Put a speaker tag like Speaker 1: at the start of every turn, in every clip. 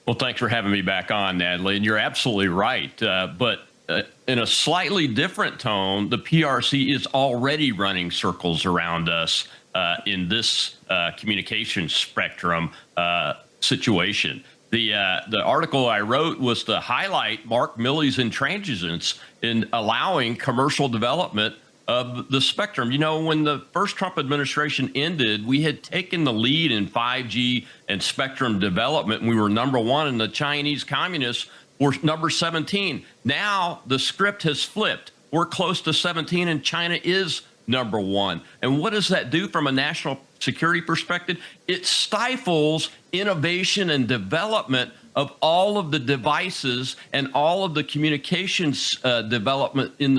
Speaker 1: Well, thanks for having me back on, Natalie. And you're absolutely right. But in a slightly different tone, the PRC is already running circles around us in this communication spectrum situation. The article I wrote was to highlight Mark Milley's intransigence in allowing commercial development of the spectrum. You know, when the first Trump administration ended, we had taken the lead in 5G and spectrum development, and we were number one, and the Chinese communists were number 17. Now the script has flipped. We're close to 17, and China is number one. And what does that do from a national security perspective? It stifles innovation and development of all of the devices and all of the communications development in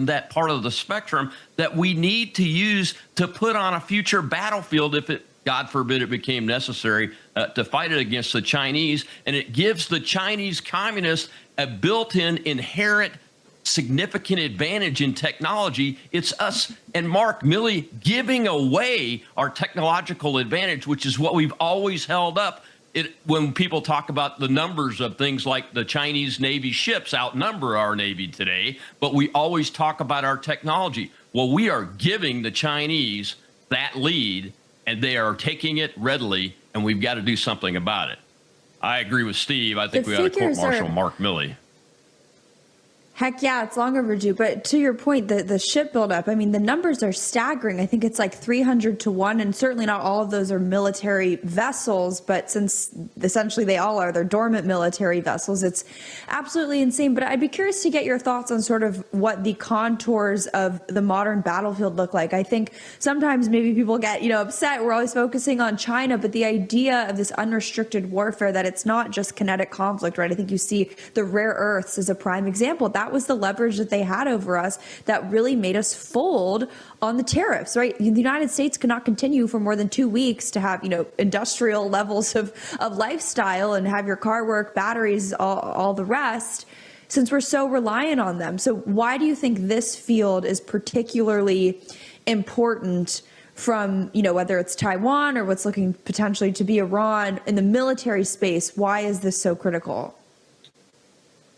Speaker 1: that part of the spectrum that we need to use to put on a future battlefield if it, God forbid, it became necessary to fight it against the Chinese. And it gives the Chinese communists a built-in inherent significant advantage in technology. It's us and Mark Milley giving away our technological advantage, which is what we've always held up. When people talk about the numbers of things like the Chinese Navy ships outnumber our Navy today, but we always talk about our technology. Well, we are giving the Chinese that lead, and they are taking it readily, and we've got to do something about it. I agree with Steve. I think we ought to court-martial Mark Milley.
Speaker 2: Heck yeah, it's long overdue. But to your point, the ship buildup, I mean, the numbers are staggering. I think it's like 300 to 1, and certainly not all of those are military vessels. But since essentially they all are, they're dormant military vessels, it's absolutely insane. But I'd be curious to get your thoughts on sort of what the contours of the modern battlefield look like. I think sometimes maybe people get, upset. We're always focusing on China, but the idea of this unrestricted warfare, that it's not just kinetic conflict, right? I think you see the rare earths as a prime example. That was the leverage that they had over us that really made us fold on the tariffs, right? The United States could not continue for more than 2 weeks to have, industrial levels of lifestyle and have your car work, batteries, all the rest, since we're so reliant on them. So why do you think this field is particularly important from, whether it's Taiwan or what's looking potentially to be Iran in the military space? Why is this so critical?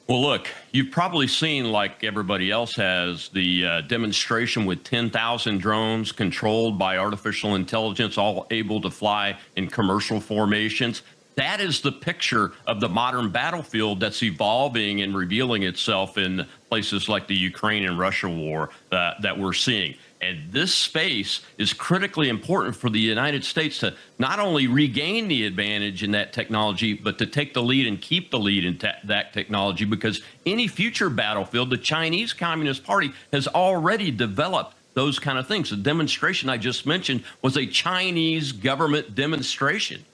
Speaker 1: Well, look, you've probably seen, like everybody else has, the demonstration with 10,000 drones controlled by artificial intelligence, all able to fly in commercial formations. That is the picture of the modern battlefield that's evolving and revealing itself in places like the Ukraine and Russia war that we're seeing. And this space is critically important for the United States to not only regain the advantage in that technology, but to take the lead and keep the lead in that technology, because any future battlefield, the Chinese Communist Party has already developed those kind of things. The demonstration I just mentioned was a Chinese government demonstration.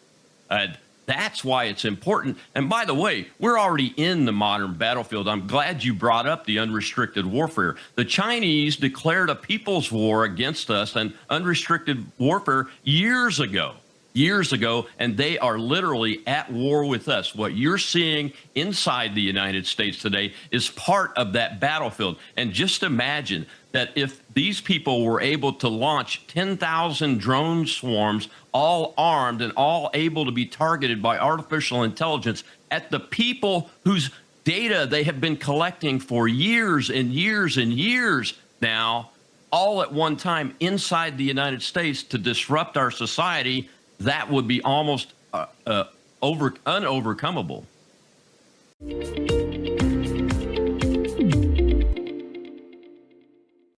Speaker 1: That's why it's important. And by the way, we're already in the modern battlefield. I'm glad you brought up the unrestricted warfare. The Chinese declared a people's war against us and unrestricted warfare years ago, and they are literally at war with us. What you're seeing inside the United States today is part of that battlefield. And just imagine that if these people were able to launch 10,000 drone swarms, all armed and all able to be targeted by artificial intelligence at the people whose data they have been collecting for years and years and years now, all at one time inside the United States to disrupt our society, that would be almost unovercomable.